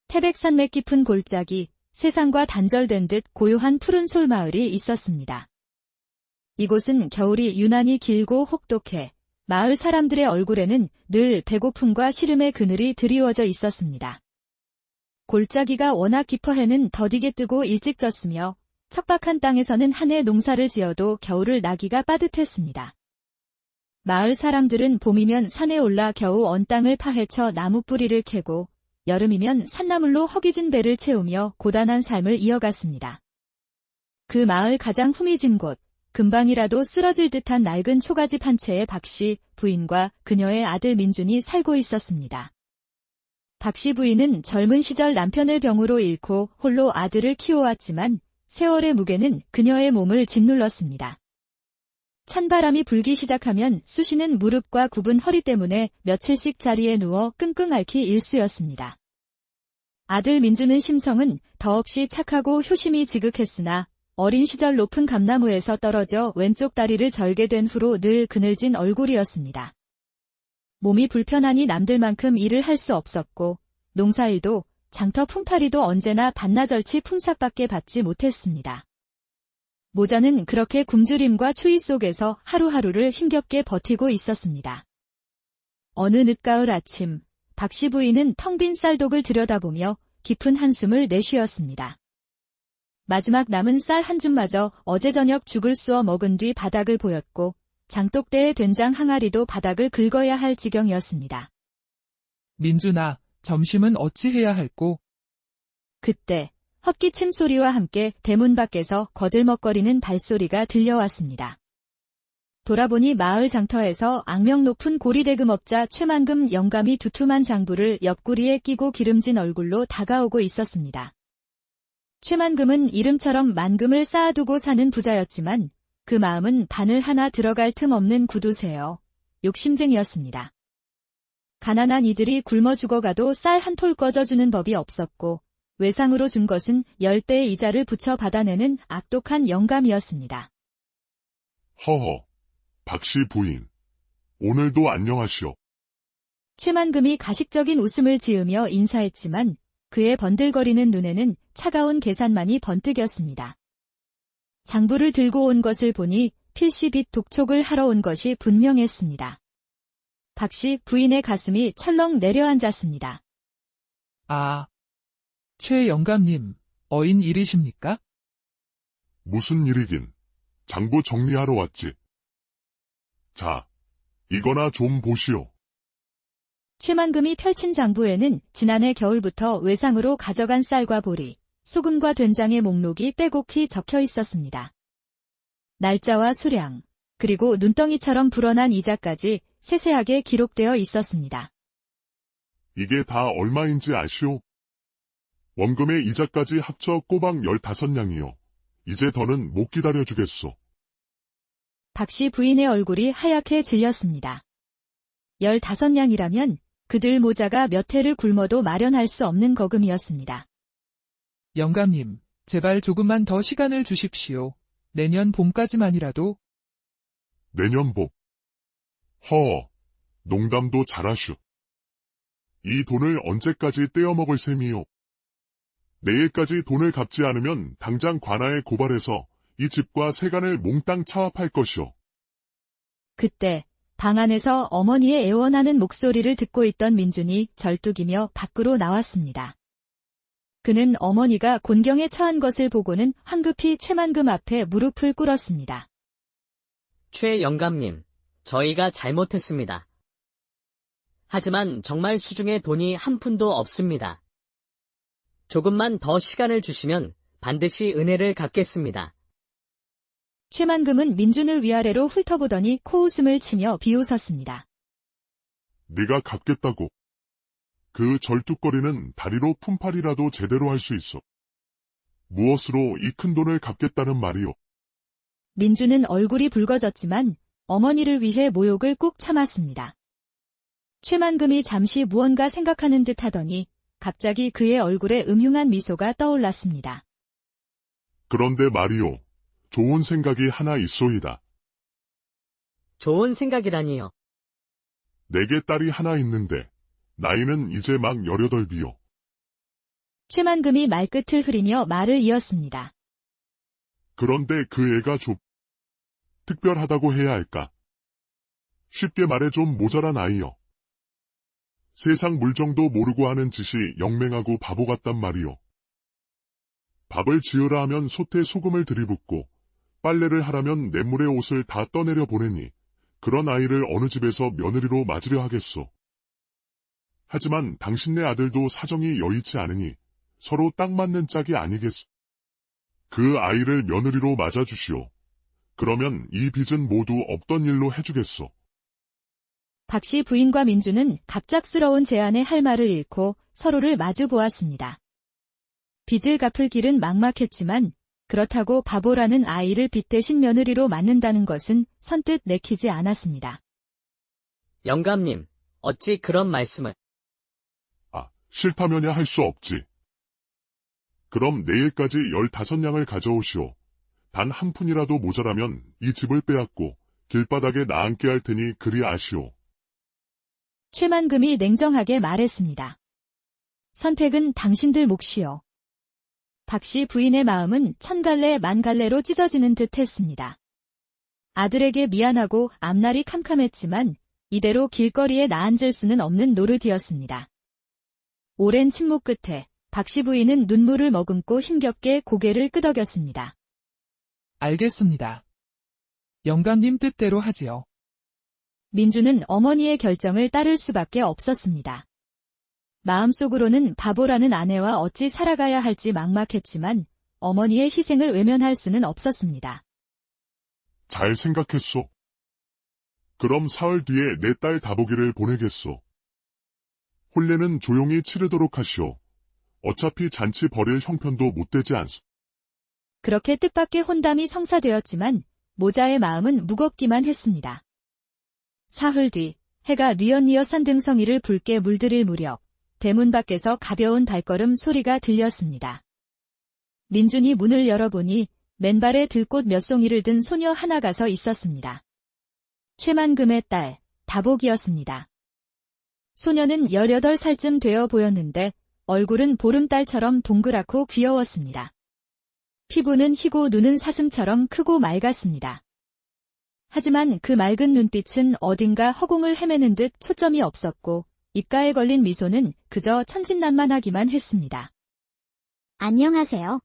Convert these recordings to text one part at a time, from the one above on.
태백산맥 깊은 골짜기, 세상과 단절된 듯 고요한 푸른 솔마을이 있었습니다. 이곳은 겨울이 유난히 길고 혹독해 마을 사람들의 얼굴에는 늘 배고픔과 시름의 그늘이 드리워져 있었습니다. 골짜기가 워낙 깊어 해는 더디게 뜨고 일찍 졌으며 척박한 땅에서는 한 해 농사를 지어도 겨울을 나기가 빠듯했습니다. 마을 사람들은 봄이면 산에 올라 겨우 언 땅을 파헤쳐 나무 뿌리를 캐고 여름이면 산나물로 허기진 배를 채우며 고단한 삶을 이어갔습니다. 그 마을 가장 후미진 곳, 금방이라도 쓰러질 듯한 낡은 초가집 한 채에 박씨 부인과 그녀의 아들 민준이 살고 있었습니다. 박씨 부인은 젊은 시절 남편을 병으로 잃고 홀로 아들을 키워왔지만 세월의 무게는 그녀의 몸을 짓눌렀습니다. 찬바람이 불기 시작하면 쑤시는 무릎과 굽은 허리 때문에 며칠씩 자리에 누워 끙끙 앓기 일쑤였습니다. 아들 민주는 심성은 더없이 착하고 효심이 지극했으나 어린 시절 높은 감나무에서 떨어져 왼쪽 다리를 절게 된 후로 늘 그늘진 얼굴이었습니다. 몸이 불편하니 남들만큼 일을 할 수 없었고 농사일도 장터 품팔이도 언제나 반나절치 품삯밖에 받지 못했습니다. 모자는 그렇게 굶주림과 추위 속에서 하루하루를 힘겹게 버티고 있었습니다. 어느 늦가을 아침, 박씨 부인은 텅 빈 쌀독을 들여다보며 깊은 한숨을 내쉬었습니다. 마지막 남은 쌀 한 줌마저 어제 저녁 죽을 쑤어 먹은 뒤 바닥을 보였고 장독대의 된장 항아리도 바닥을 긁어야 할 지경이었습니다. 민준아, 점심은 어찌 해야 할꼬? 그때 헛기침 소리와 함께 대문 밖에서 거들먹거리는 발소리가 들려왔습니다. 돌아보니 마을 장터에서 악명 높은 고리대금업자 최만금 영감이 두툼한 장부를 옆구리에 끼고 기름진 얼굴로 다가오고 있었습니다. 최만금은 이름처럼 만금을 쌓아두고 사는 부자였지만 그 마음은 바늘 하나 들어갈 틈 없는 구두쇠여 욕심쟁이였습니다. 가난한 이들이 굶어 죽어가도 쌀 한 톨 꺼져주는 법이 없었고 외상으로 준 것은 10배의 이자를 붙여 받아내는 악독한 영감이었습니다. 허허, 박씨 부인. 오늘도 안녕하시오. 최만금이 가식적인 웃음을 지으며 인사했지만 그의 번들거리는 눈에는 차가운 계산만이 번뜩였습니다. 장부를 들고 온 것을 보니 필시빚 독촉을 하러 온 것이 분명했습니다. 박씨 부인의 가슴이 철렁 내려앉았습니다. 아, 최 영감님, 어인 일이십니까? 무슨 일이긴. 장부 정리하러 왔지. 자, 이거나 좀 보시오. 최만금이 펼친 장부에는 지난해 겨울부터 외상으로 가져간 쌀과 보리, 소금과 된장의 목록이 빼곡히 적혀 있었습니다. 날짜와 수량, 그리고 눈덩이처럼 불어난 이자까지 세세하게 기록되어 있었습니다. 이게 다 얼마인지 아시오? 원금의 이자까지 합쳐 꼬박 15냥이요. 이제 더는 못 기다려주겠소. 박씨 부인의 얼굴이 하얗게 질렸습니다. 15냥이라면 그들 모자가 몇 해를 굶어도 마련할 수 없는 거금이었습니다. 영감님, 제발 조금만 더 시간을 주십시오. 내년 봄까지만이라도. 내년 봄. 허, 농담도 잘하슈. 이 돈을 언제까지 떼어먹을 셈이요. 내일까지 돈을 갚지 않으면 당장 관아에 고발해서 이 집과 세간을 몽땅 차압할 것이오. 그때 방 안에서 어머니의 애원하는 목소리를 듣고 있던 민준이 절뚝이며 밖으로 나왔습니다. 그는 어머니가 곤경에 처한 것을 보고는 황급히 최만금 앞에 무릎을 꿇었습니다. 최 영감님, 저희가 잘못했습니다. 하지만 정말 수중에 돈이 한 푼도 없습니다. 조금만 더 시간을 주시면 반드시 은혜를 갚겠습니다. 최만금은 민준을 위아래로 훑어보더니 코웃음을 치며 비웃었습니다. 네가 갚겠다고. 그 절뚝거리는 다리로 품팔이라도 제대로 할 수 있어. 무엇으로 이 큰 돈을 갚겠다는 말이오. 민준은 얼굴이 붉어졌지만 어머니를 위해 모욕을 꾹 참았습니다. 최만금이 잠시 무언가 생각하는 듯 하더니 갑자기 그의 얼굴에 음흉한 미소가 떠올랐습니다. 그런데 말이오. 좋은 생각이 하나 있소이다. 좋은 생각이라니요. 내게 딸이 하나 있는데 나이는 이제 막 18이요. 최만금이 말끝을 흐리며 말을 이었습니다. 그런데 그 애가 좀 특별하다고 해야 할까? 쉽게 말해 좀 모자란 아이요. 세상 물정도 모르고 하는 짓이 영맹하고 바보 같단 말이요. 밥을 지으라 하면 솥에 소금을 들이붓고 빨래를 하라면 냇물에 옷을 다 떠내려 보내니 그런 아이를 어느 집에서 며느리로 맞으려 하겠소. 하지만 당신네 아들도 사정이 여의치 않으니 서로 딱 맞는 짝이 아니겠소. 그 아이를 며느리로 맞아주시오. 그러면 이 빚은 모두 없던 일로 해주겠소. 박씨 부인과 민주는 갑작스러운 제안에 할 말을 잃고 서로를 마주 보았습니다. 빚을 갚을 길은 막막했지만 그렇다고 바보라는 아이를 빚 대신 며느리로 맞는다는 것은 선뜻 내키지 않았습니다. 영감님, 어찌 그런 말씀을. 싫다면야 할 수 없지. 그럼 내일까지 15냥을 가져오시오. 단 한 푼이라도 모자라면 이 집을 빼앗고 길바닥에 나앉게 할 테니 그리 아시오. 최만금이 냉정하게 말했습니다. 선택은 당신들 몫이요. 박씨 부인의 마음은 천갈래 만갈래로 찢어지는 듯 했습니다. 아들에게 미안하고 앞날이 캄캄했지만 이대로 길거리에 나앉을 수는 없는 노릇이었습니다. 오랜 침묵 끝에 박씨 부인은 눈물을 머금고 힘겹게 고개를 끄덕였습니다. 알겠습니다. 영감님 뜻대로 하지요. 민주는 어머니의 결정을 따를 수밖에 없었습니다. 마음속으로는 바보라는 아내와 어찌 살아가야 할지 막막했지만 어머니의 희생을 외면할 수는 없었습니다. 잘 생각했소. 그럼 사흘 뒤에 내 딸 다보기를 보내겠소. 혼례는 조용히 치르도록 하시오. 어차피 잔치 벌일 형편도 못 되지 않소. 그렇게 뜻밖의 혼담이 성사되었지만 모자의 마음은 무겁기만 했습니다. 사흘 뒤 해가 뉘엿뉘엿 산등성이를 붉게 물들일 무렵 대문 밖에서 가벼운 발걸음 소리가 들렸습니다. 민준이 문을 열어보니 맨발에 들꽃 몇 송이를 든 소녀 하나가 서 있었습니다. 최만금의 딸, 다복이었습니다. 소녀는 18살쯤 되어 보였는데 얼굴은 보름달처럼 동그랗고 귀여웠습니다. 피부는 희고 눈은 사슴처럼 크고 맑았습니다. 하지만 그 맑은 눈빛은 어딘가 허공을 헤매는 듯 초점이 없었고 입가에 걸린 미소는 그저 천진난만하기만 했습니다. 안녕하세요.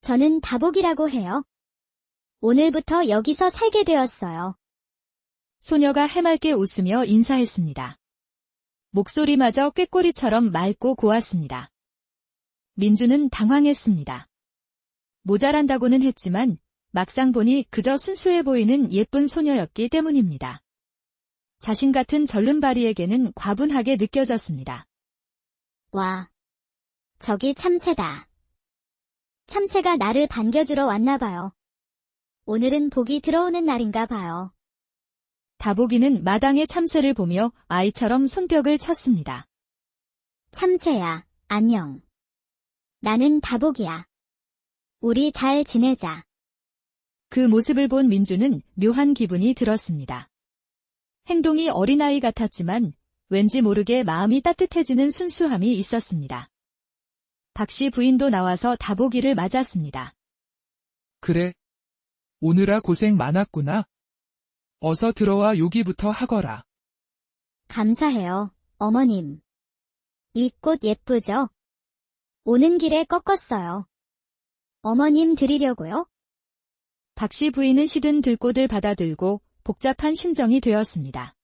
저는 다복이라고 해요. 오늘부터 여기서 살게 되었어요. 소녀가 해맑게 웃으며 인사했습니다. 목소리마저 꾀꼬리처럼 맑고 고왔습니다. 민주는 당황했습니다. 모자란다고는 했지만 막상 보니 그저 순수해 보이는 예쁜 소녀였기 때문입니다. 자신 같은 절름발이에게는 과분하게 느껴졌습니다. 와, 저기 참새다. 참새가 나를 반겨주러 왔나 봐요. 오늘은 복이 들어오는 날인가 봐요. 다복이는 마당의 참새를 보며 아이처럼 손뼉을 쳤습니다. 참새야, 안녕. 나는 다복이야. 우리 잘 지내자. 그 모습을 본 민주는 묘한 기분이 들었습니다. 행동이 어린아이 같았지만 왠지 모르게 마음이 따뜻해지는 순수함이 있었습니다. 박씨 부인도 나와서 다복이를 맞았습니다. 그래. 오느라 고생 많았구나. 어서 들어와 요기부터 하거라. 감사해요, 어머님. 이 꽃 예쁘죠? 오는 길에 꺾었어요. 어머님 드리려고요? 박씨 부인은 시든 들꽃을 받아들고 복잡한 심정이 되었습니다.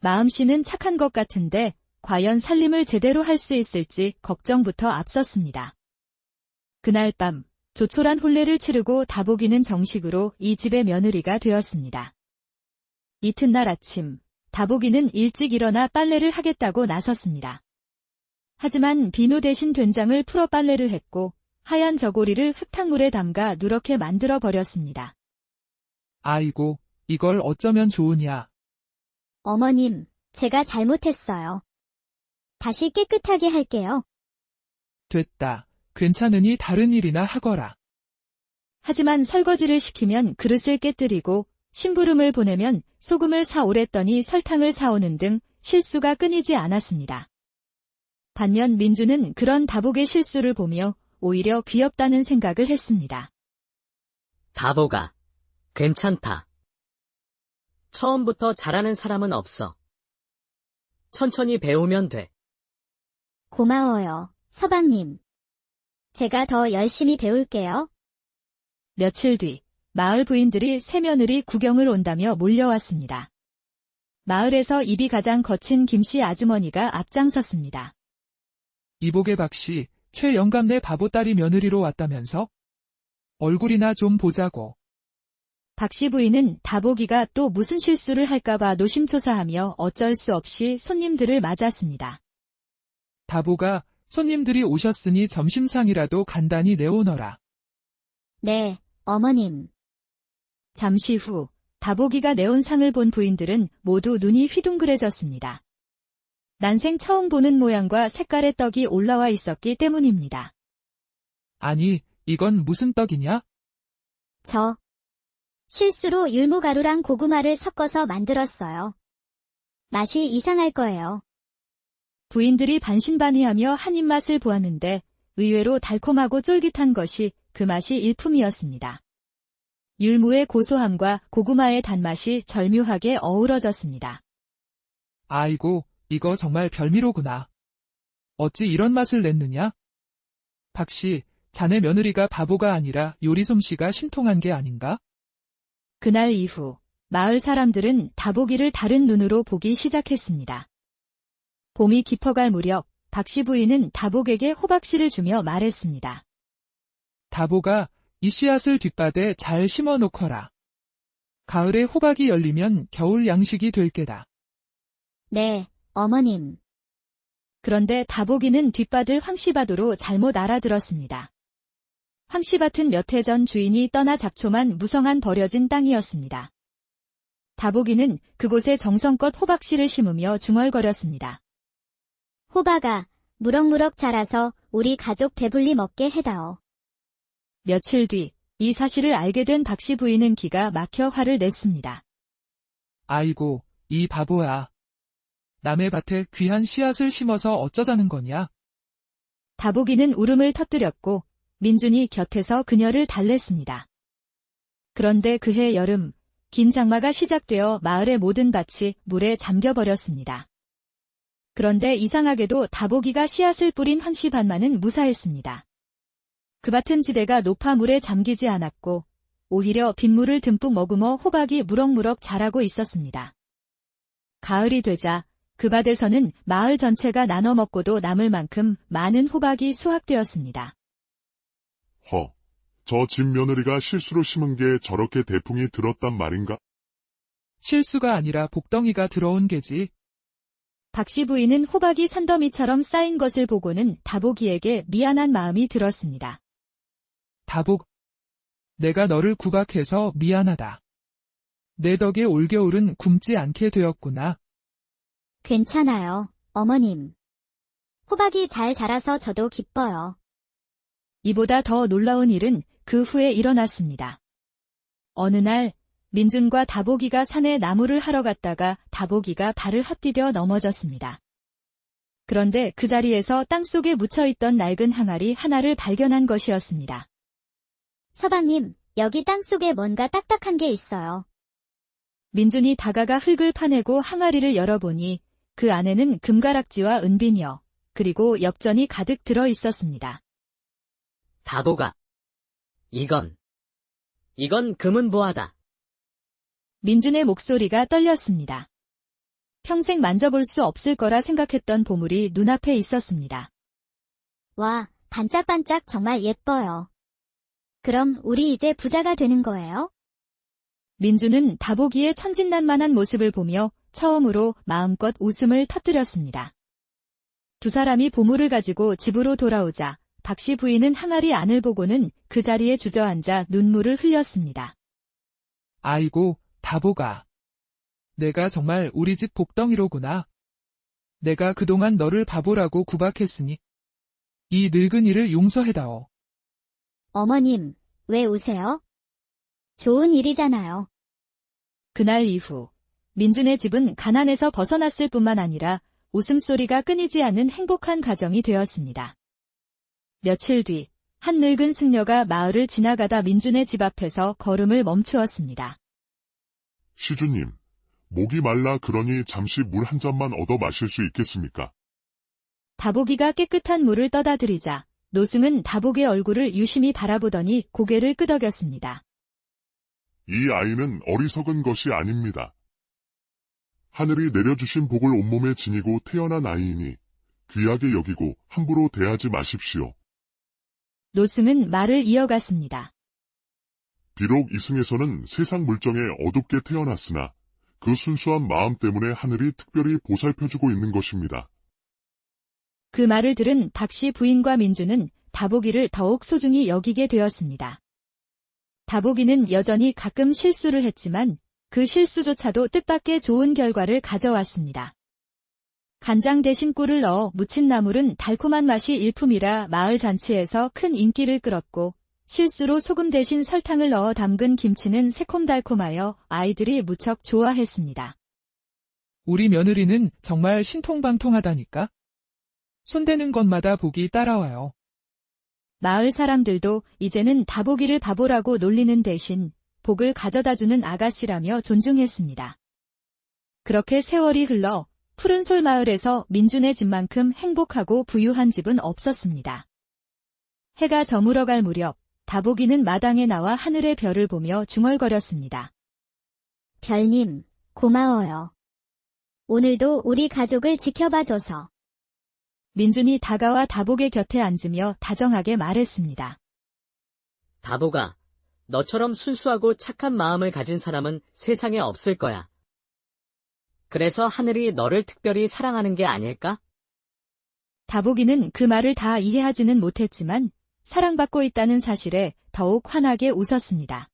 마음씨는 착한 것 같은데 과연 살림을 제대로 할 수 있을지 걱정부터 앞섰습니다. 그날 밤 조촐한 혼례를 치르고 다복이는 정식으로 이 집의 며느리가 되었습니다. 이튿날 아침 다복이는 일찍 일어나 빨래를 하겠다고 나섰습니다. 하지만 비누 대신 된장을 풀어 빨래를 했고 하얀 저고리를 흙탕물에 담가 누렇게 만들어 버렸습니다. 아이고, 이걸 어쩌면 좋으냐. 어머님, 제가 잘못했어요. 다시 깨끗하게 할게요. 됐다. 괜찮으니 다른 일이나 하거라. 하지만 설거지를 시키면 그릇을 깨뜨리고 심부름을 보내면 소금을 사오랬더니 설탕을 사오는 등 실수가 끊이지 않았습니다. 반면 민주는 그런 다복의 실수를 보며 오히려 귀엽다는 생각을 했습니다. 다복아, 괜찮다. 처음부터 잘하는 사람은 없어. 천천히 배우면 돼. 고마워요, 서방님. 제가 더 열심히 배울게요. 며칠 뒤 마을 부인들이 새며느리 구경을 온다며 몰려왔습니다. 마을에서 입이 가장 거친 김씨 아주머니가 앞장섰습니다. 이복의 박씨, 최 영감네 바보딸이 며느리로 왔다면서? 얼굴이나 좀 보자고. 박씨 부인은 다복이가 또 무슨 실수를 할까봐 노심초사하며 어쩔 수 없이 손님들을 맞았습니다. 다보가 손님들이 오셨으니 점심상이라도 간단히 내오너라. 네, 어머님. 잠시 후 다복이가 내온 상을 본 부인들은 모두 눈이 휘둥그레졌습니다. 난생 처음 보는 모양과 색깔의 떡이 올라와 있었기 때문입니다. 아니, 이건 무슨 떡이냐? 저 실수로 율무가루랑 고구마를 섞어서 만들었어요. 맛이 이상할 거예요. 부인들이 반신반의하며 한 입맛을 보았는데 의외로 달콤하고 쫄깃한 것이 그 맛이 일품이었습니다. 율무의 고소함과 고구마의 단맛이 절묘하게 어우러졌습니다. 아이고, 이거 정말 별미로구나. 어찌 이런 맛을 냈느냐? 박씨, 자네 며느리가 바보가 아니라 요리 솜씨가 신통한 게 아닌가? 그날 이후 마을 사람들은 다복이를 다른 눈으로 보기 시작했습니다. 봄이 깊어갈 무렵 박씨 부인은 다복에게 호박씨를 주며 말했습니다. 다보가 이 씨앗을 뒷밭에 잘 심어 놓거라. 가을에 호박이 열리면 겨울 양식이 될 게다. 네, 어머님. 그런데 다복이는 뒷밭을 황씨밭으로 잘못 알아들었습니다. 황씨밭은 몇 해 전 주인이 떠나 잡초만 무성한 버려진 땅이었습니다. 다복이는 그곳에 정성껏 호박씨를 심으며 중얼거렸습니다. 호박아, 무럭무럭 자라서 우리 가족 배불리 먹게 해다오. 며칠 뒤 이 사실을 알게 된 박씨 부인은 기가 막혀 화를 냈습니다. 아이고, 이 바보야. 남의 밭에 귀한 씨앗을 심어서 어쩌자는 거냐? 다복이는 울음을 터뜨렸고 민준이 곁에서 그녀를 달랬습니다. 그런데 그해 여름, 긴 장마가 시작되어 마을의 모든 밭이 물에 잠겨버렸습니다. 그런데 이상하게도 다복이가 씨앗을 뿌린 황씨밭만은 무사했습니다. 그 밭은 지대가 높아 물에 잠기지 않았고 오히려 빗물을 듬뿍 머금어 호박이 무럭무럭 자라고 있었습니다. 가을이 되자 그 밭에서는 마을 전체가 나눠 먹고도 남을 만큼 많은 호박이 수확되었습니다. 저 집 며느리가 실수로 심은 게 저렇게 대풍이 들었단 말인가? 실수가 아니라 복덩이가 들어온 게지. 박씨 부인은 호박이 산더미처럼 쌓인 것을 보고는 다복이에게 미안한 마음이 들었습니다. 다복, 내가 너를 구박해서 미안하다. 내 덕에 올겨울은 굶지 않게 되었구나. 괜찮아요, 어머님. 호박이 잘 자라서 저도 기뻐요. 이보다 더 놀라운 일은 그 후에 일어났습니다. 어느 날 민준과 다복이가 산에 나무를 하러 갔다가 다복이가 발을 헛디뎌 넘어졌습니다. 그런데 그 자리에서 땅속에 묻혀있던 낡은 항아리 하나를 발견한 것이었습니다. 서방님, 여기 땅속에 뭔가 딱딱한 게 있어요. 민준이 다가가 흙을 파내고 항아리를 열어보니 그 안에는 금가락지와 은비녀, 그리고 엽전이 가득 들어 있었습니다. 다복아, 이건 금은보화다. 민준의 목소리가 떨렸습니다. 평생 만져볼 수 없을 거라 생각했던 보물이 눈앞에 있었습니다. 와, 반짝반짝 정말 예뻐요. 그럼 우리 이제 부자가 되는 거예요? 민준은 다복이의 천진난만한 모습을 보며 처음으로 마음껏 웃음을 터뜨렸습니다. 두 사람이 보물을 가지고 집으로 돌아오자 박씨 부인은 항아리 안을 보고는 그 자리에 주저앉아 눈물을 흘렸습니다. 아이고, 다보가. 내가 정말 우리 집 복덩이로구나. 내가 그동안 너를 바보라고 구박했으니 이 늙은이를 용서해다오. 어머님, 왜 우세요? 좋은 일이잖아요. 그날 이후 민준의 집은 가난에서 벗어났을 뿐만 아니라 웃음소리가 끊이지 않는 행복한 가정이 되었습니다. 며칠 뒤, 한 늙은 승려가 마을을 지나가다 민준의 집 앞에서 걸음을 멈추었습니다. 시주님, 목이 말라 그러니 잠시 물 한 잔만 얻어 마실 수 있겠습니까? 다보기가 깨끗한 물을 떠다 드리자 노승은 다복의 얼굴을 유심히 바라보더니 고개를 끄덕였습니다. 이 아이는 어리석은 것이 아닙니다. 하늘이 내려주신 복을 온몸에 지니고 태어난 아이이니 귀하게 여기고 함부로 대하지 마십시오. 노승은 말을 이어갔습니다. 비록 이승에서는 세상 물정에 어둡게 태어났으나 그 순수한 마음 때문에 하늘이 특별히 보살펴주고 있는 것입니다. 그 말을 들은 박씨 부인과 민주는 다보기를 더욱 소중히 여기게 되었습니다. 다보기는 여전히 가끔 실수를 했지만 그 실수조차도 뜻밖의 좋은 결과를 가져왔습니다. 간장 대신 꿀을 넣어 무친 나물은 달콤한 맛이 일품이라 마을 잔치에서 큰 인기를 끌었고 실수로 소금 대신 설탕을 넣어 담근 김치는 새콤달콤하여 아이들이 무척 좋아했습니다. 우리 며느리는 정말 신통방통하다니까. 손대는 것마다 복이 따라와요. 마을 사람들도 이제는 다보기를 바보라고 놀리는 대신 복을 가져다주는 아가씨라며 존중했습니다. 그렇게 세월이 흘러 푸른솔 마을에서 민준의 집만큼 행복하고 부유한 집은 없었습니다. 해가 저물어갈 무렵 다보기는 마당에 나와 하늘의 별을 보며 중얼거렸습니다. 별님, 고마워요. 오늘도 우리 가족을 지켜봐줘서. 민준이 다가와 다복의 곁에 앉으며 다정하게 말했습니다. 다보가, 너처럼 순수하고 착한 마음을 가진 사람은 세상에 없을 거야. 그래서 하늘이 너를 특별히 사랑하는 게 아닐까? 다보기는 그 말을 다 이해하지는 못했지만 사랑받고 있다는 사실에 더욱 환하게 웃었습니다.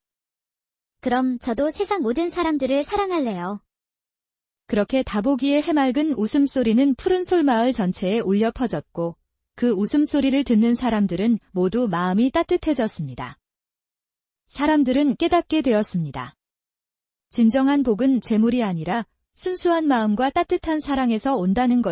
그럼 저도 세상 모든 사람들을 사랑할래요. 그렇게 다보기의 해맑은 웃음소리는 푸른솔 마을 전체에 울려 퍼졌고 그 웃음소리를 듣는 사람들은 모두 마음이 따뜻해졌습니다. 사람들은 깨닫게 되었습니다. 진정한 복은 재물이 아니라 순수한 마음과 따뜻한 사랑에서 온다는 것.